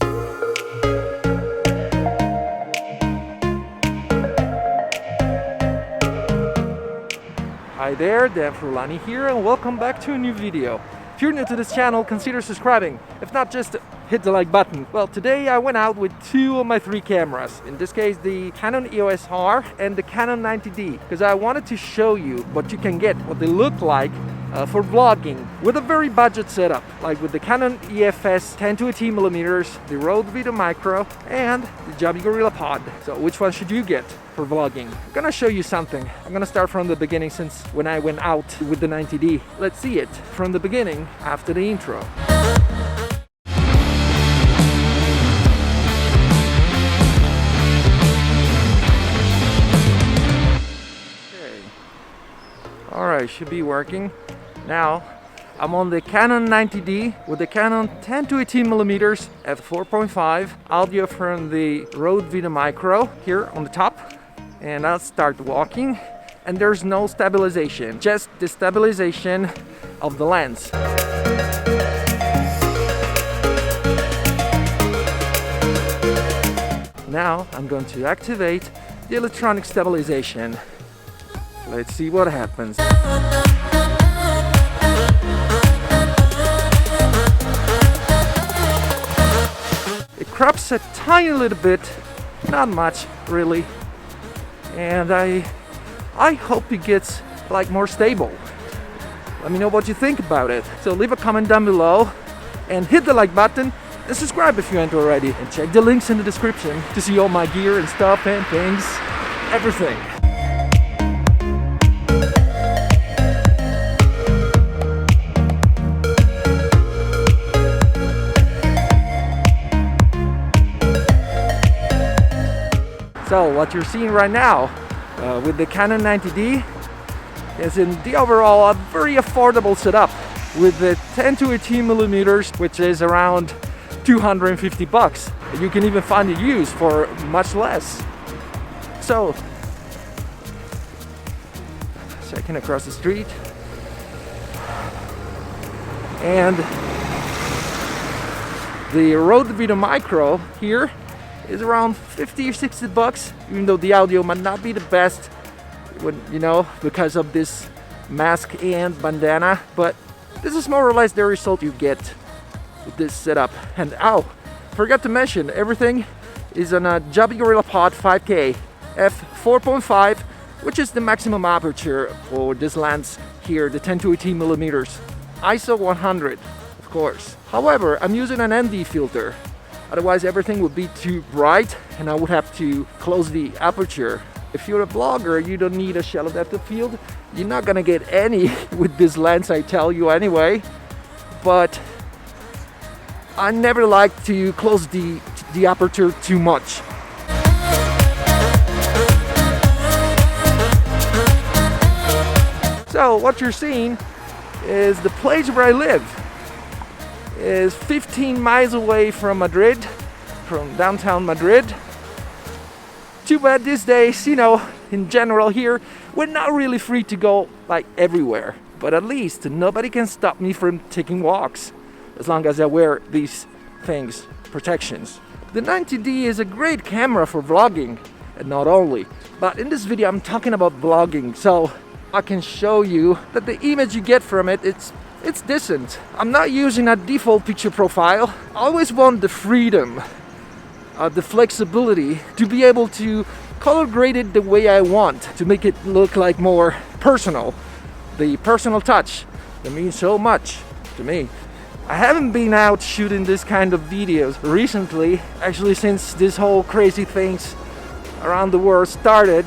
Hi there, Dan Frulani here, and welcome back to a new video. If you're new to this channel, consider subscribing. If not, just hit the like button. Well, today I went out with two of my three cameras. In this case, the Canon EOS R and the Canon 90D, because I wanted to show you what you can get, what they look like for vlogging with a very budget setup, like with the Canon EF-S 10-18mm, the Rode Videomicro, and the Joby Gorillapod. So which one should you get for vlogging? I'm gonna show you something. I'm gonna start from the beginning, since when I went out with the 90D. Let's see it from the beginning after the intro. Okay. Alright, should be working. Now, I'm on the Canon 90D with the Canon 10-18mm at 4.5, audio from the Rode Videomicro here on the top, and I'll start walking, and there's no stabilization, just the stabilization of the lens. Now I'm going to activate the electronic stabilization. Let's see what happens. It crops a tiny little bit, not much really, and I hope it gets like more stable. Let me know what you think about it. So leave a comment down below and hit the like button and subscribe if you aren't already, and check the links in the description to see all my gear and stuff and things, everything. So what you're seeing right now with the Canon 90D is in the overall a very affordable setup with the 10-18mm, which is around 250 bucks. You can even find it used for much less. So, second across the street, and the Rode Videomicro here is around 50 or 60 bucks, even though the audio might not be the best, you know, because of this mask and bandana, but this is more or less the result you get with this setup. And forgot to mention, everything is on a Joby Gorillapod 5K f4.5, which is the maximum aperture for this lens here, the 10-18mm. ISO 100, of course. However, I'm using an ND filter. Otherwise everything would be too bright and I would have to close the aperture. If you're a vlogger, you don't need a shallow depth of field. You're not gonna get any with this lens, I tell you anyway. But I never like to close the aperture too much. So what you're seeing is the place where I live is 15 miles away from Madrid, from downtown Madrid. Too bad these days, you know, in general here, we're not really free to go like everywhere. But at least nobody can stop me from taking walks, as long as I wear these things, protections. The 90D is a great camera for vlogging, and not only, but in this video I'm talking about vlogging, so I can show you that the image you get from it, it's decent. I'm not using a default picture profile. I always want the freedom, the flexibility to be able to color grade it the way I want, to make it look like more personal. The personal touch that means so much to me. I haven't been out shooting this kind of videos recently, actually since this whole crazy things around the world started,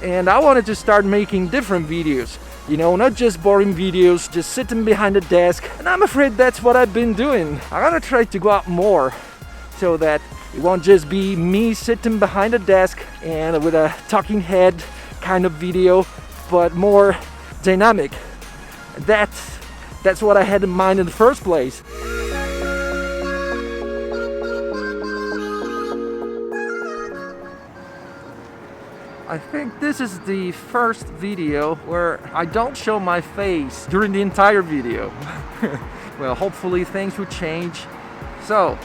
and I wanted to start making different videos. You know, not just boring videos, just sitting behind a desk. And I'm afraid that's what I've been doing. I'm gonna try to go out more so that it won't just be me sitting behind a desk and with a talking head kind of video, but more dynamic. That's what I had in mind in the first place. I think this is the first video where I don't show my face during the entire video. Well, hopefully things will change. So,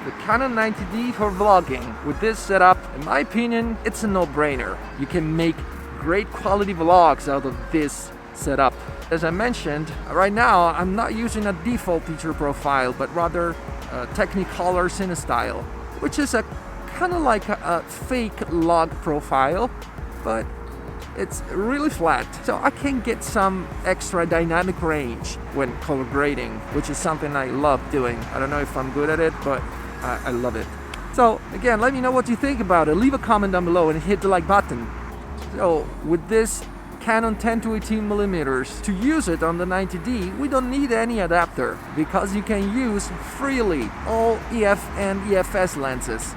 the Canon 90D for vlogging. With this setup, in my opinion, it's a no-brainer. You can make great quality vlogs out of this setup. As I mentioned, right now I'm not using a default picture profile, but rather a Technicolor CineStyle, which is a kind of like a fake log profile, but it's really flat, so I can get some extra dynamic range when color grading, which is something I love doing. I don't know if I'm good at it, but I love it. So again, let me know what you think about it. Leave a comment down below and hit the like button. So with this Canon 10 to 18mm, to use it on the 90D, we don't need any adapter because you can use freely all EF and EF-S lenses.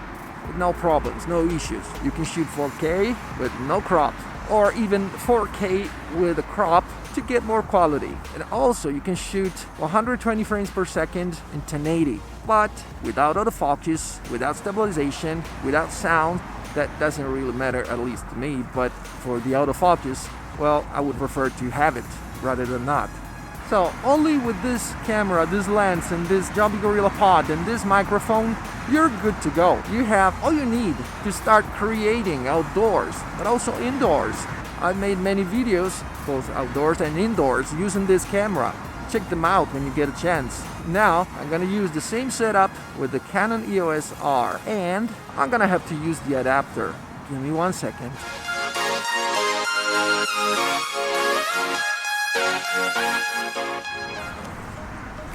No problems, no issues. You can shoot 4K with no crop, or even 4K with a crop to get more quality. And also you can shoot 120 frames per second in 1080, but without autofocus, without stabilization, without sound. That doesn't really matter, at least to me, but for the autofocus, well, I would prefer to have it rather than not. So only with this camera, this lens, and this Joby Gorillapod and this microphone, you're good to go. You have all you need to start creating outdoors, but also indoors. I've made many videos, both outdoors and indoors, using this camera. Check them out when you get a chance. Now, I'm gonna use the same setup with the Canon EOS R, and I'm gonna have to use the adapter. Give me 1 second.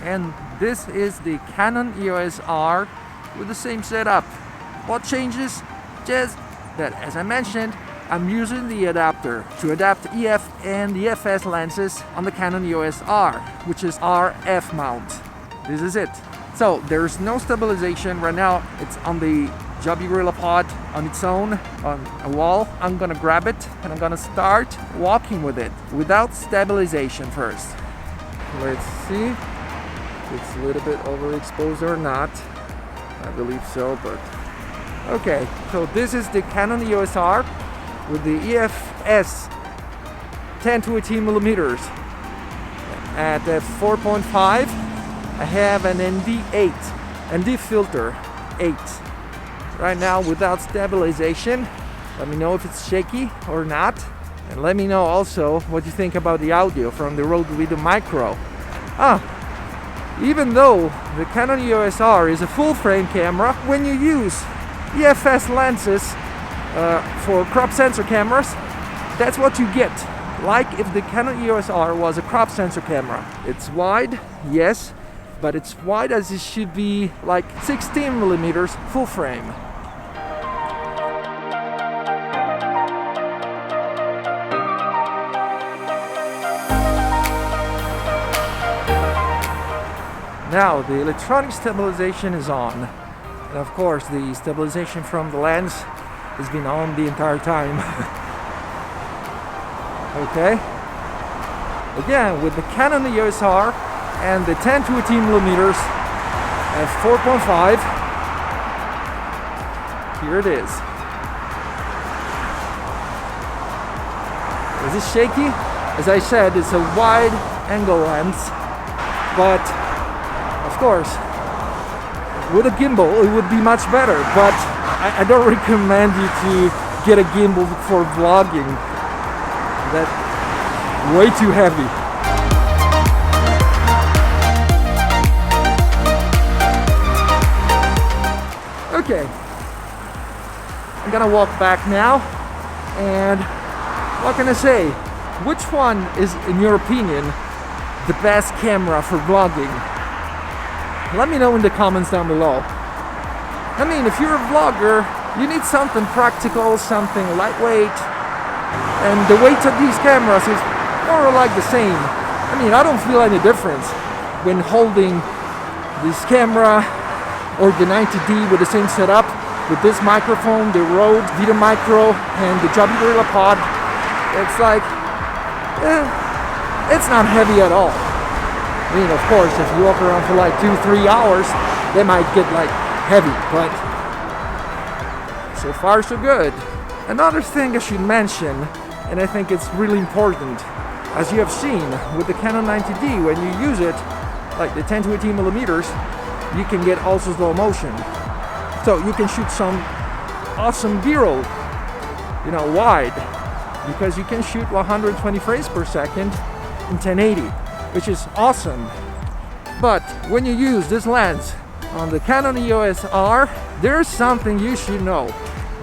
And this is the Canon EOS R with the same setup. What changes? Just that, as I mentioned, I'm using the adapter to adapt EF and EF-S lenses on the Canon EOS R, which is RF mount. This is it. So there's no stabilization right now. It's on the Joby Gorillapod on its own on a wall. I'm gonna grab it and I'm gonna start walking with it without stabilization first. Let's see if it's a little bit overexposed or not. I believe so, but okay. So this is the Canon EOS R with the EF-S 10 to 18mm at 4.5. I have an ND filter 8 right now without stabilization. Let me know if it's shaky or not, and let me know also what you think about the audio from the Rode Videomicro. Even though the Canon EOS R is a full frame camera, when you use EF-S lenses for crop sensor cameras, that's what you get. Like if the Canon EOS R was a crop sensor camera. It's wide, yes, but it's wide as it should be, like 16mm full frame. Now the electronic stabilization is on, and of course the stabilization from the lens has been on the entire time. Okay, again with the Canon EOS R and the 10 to 18mm at 4.5, here it is. Is it shaky? As I said, it's a wide angle lens, but of course, with a gimbal, it would be much better, but I don't recommend you to get a gimbal for vlogging. That's way too heavy. Okay, I'm gonna walk back now, and what can I say? Which one is, in your opinion, the best camera for vlogging? Let me know in the comments down below. I mean, if you're a vlogger, you need something practical, something lightweight, and the weight of these cameras is more or like the same. I mean, I don't feel any difference when holding this camera or the 90D with the same setup, with this microphone, the Rode Videomicro, and the Joby Gorillapod. It's like, it's not heavy at all. I mean, of course, if you walk around for like 2-3 hours, they might get like heavy, but so far so good. Another thing I should mention, and I think it's really important, as you have seen with the Canon 90D, when you use it, like the 10 to 18mm, you can get also slow motion. So you can shoot some awesome B-roll, you know, wide, because you can shoot 120 frames per second in 1080, which is awesome. But when you use this lens on the Canon EOS R, there's something you should know,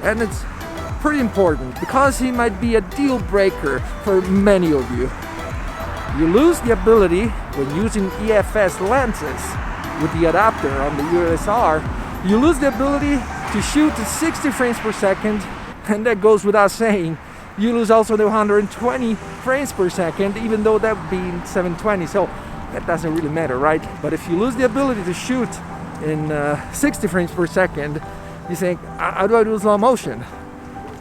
and it's pretty important because it might be a deal breaker for many of you. You lose the ability when using EF-S lenses with the adapter on the EOS R. You lose the ability to shoot at 60 frames per second, and that goes without saying. You lose also the 120 frames per second, even though that would be 720, so that doesn't really matter, right? But if you lose the ability to shoot in 60 frames per second, you think, how do I do slow motion?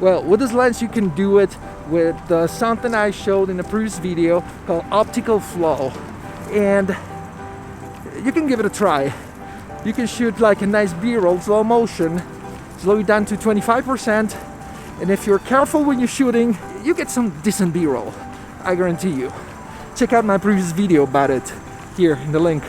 Well, with this lens you can do it with something I showed in a previous video called optical flow, and you can give it a try. You can shoot like a nice B-roll slow motion, slow it down to 25%, and if you're careful when you're shooting, you get some decent B-roll, I guarantee you. Check out my previous video about it here in the link.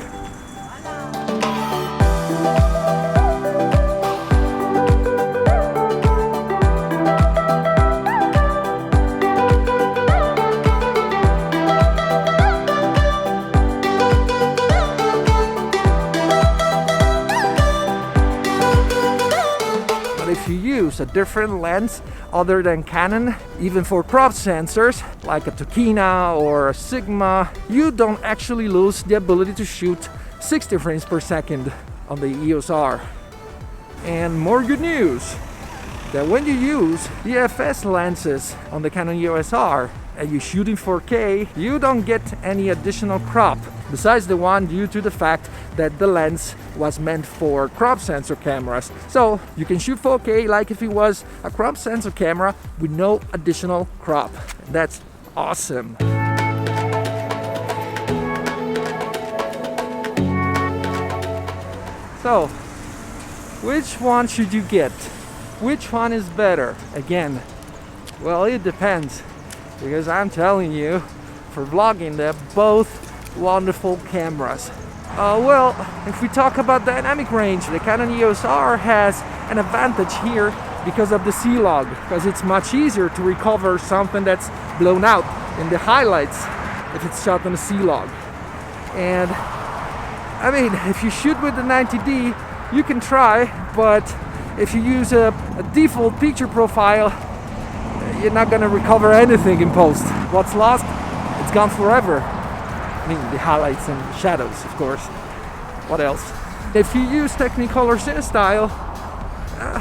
If you use a different lens other than Canon, even for crop sensors like a Tokina or a Sigma, you don't actually lose the ability to shoot 60 frames per second on the EOS R. And more good news, that when you use EF-S lenses on the Canon EOS R and you shoot in 4K, you don't get any additional crop besides the one due to the fact that the lens was meant for crop sensor cameras. So you can shoot 4K like if it was a crop sensor camera with no additional crop. That's awesome. So, which one should you get? Which one is better? Again, well, it depends, because I'm telling you, for vlogging, they're both wonderful cameras. Well, if we talk about dynamic range, the Canon EOS R has an advantage here because of the C-Log, because it's much easier to recover something that's blown out in the highlights if it's shot on a C-Log. And I mean, if you shoot with the 90D, you can try, but if you use a default picture profile, you're not gonna recover anything in post. What's lost, it's gone forever. I mean, the highlights and shadows, of course. What else? If you use Technicolor CineStyle,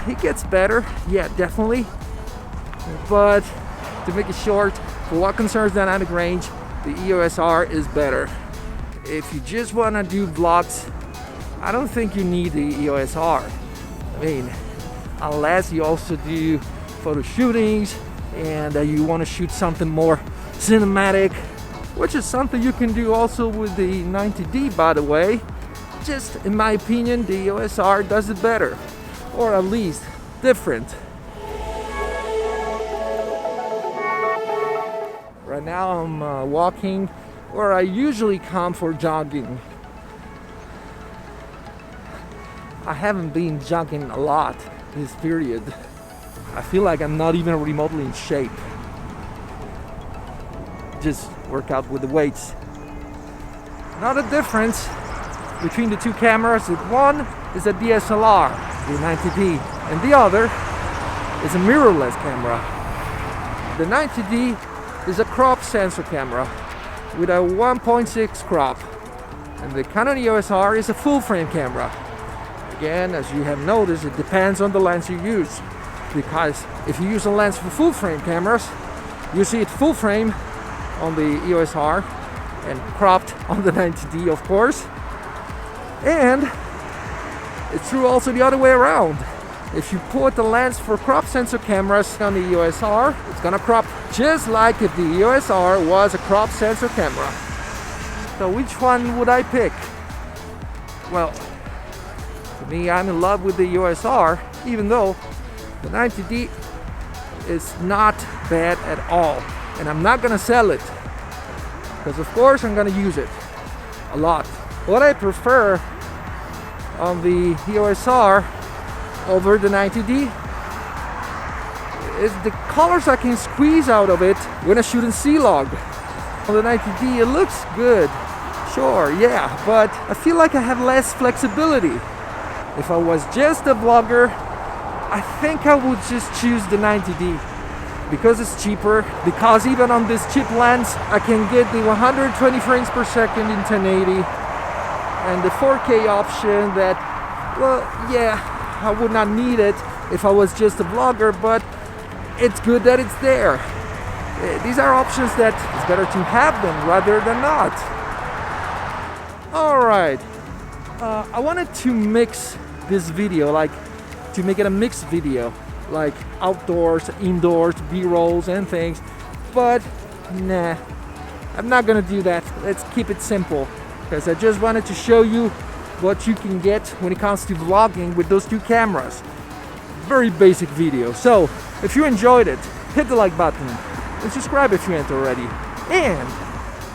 it gets better, yeah, definitely. But to make it short, for what concerns dynamic range, the EOS R is better. If you just wanna do vlogs, I don't think you need the EOS R. I mean, unless you also do photo shootings and you want to shoot something more cinematic, which is something you can do also with the 90D, by the way. Just in my opinion, the EOS R does it better, or at least different. Right now I'm walking where I usually come for jogging. I haven't been jogging a lot this period. I feel like I'm not even remotely in shape. Just work out with the weights. Another difference between the two cameras is one is a DSLR, the 90D, and the other is a mirrorless camera. The 90D is a crop sensor camera with a 1.6 crop, and the Canon EOS R is a full frame camera. Again, as you have noticed, it depends on the lens you use, because if you use a lens for full frame cameras, you see it full frame on the EOS R and cropped on the 90D, of course. And it's true also the other way around. If you put the lens for crop sensor cameras on the EOS R, it's gonna crop just like if the EOS R was a crop sensor camera. So which one would I pick? Well, for me, I'm in love with the EOS R, even though the 90D is not bad at all. And I'm not gonna sell it, because of course I'm gonna use it a lot. What I prefer on the EOS R over the 90D is the colors I can squeeze out of it when I shoot in C-Log. On the 90D it looks good, sure, yeah, but I feel like I have less flexibility. If I was just a vlogger, I think I would just choose the 90D because it's cheaper, because even on this cheap lens I can get the 120 frames per second in 1080 and the 4K option that, well, yeah, I would not need it if I was just a vlogger, but it's good that it's there. These are options that it's better to have them rather than not. Alright, I wanted to mix this video, like to make it a mixed video, like outdoors, indoors, B-rolls and things, but nah, I'm not gonna do that. Let's keep it simple, because I just wanted to show you what you can get when it comes to vlogging with those two cameras. Very basic video. So if you enjoyed it, hit the like button and subscribe if you ain't already, and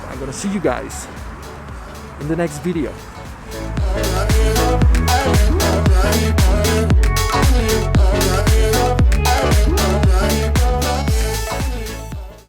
I'm gonna see you guys in the next video.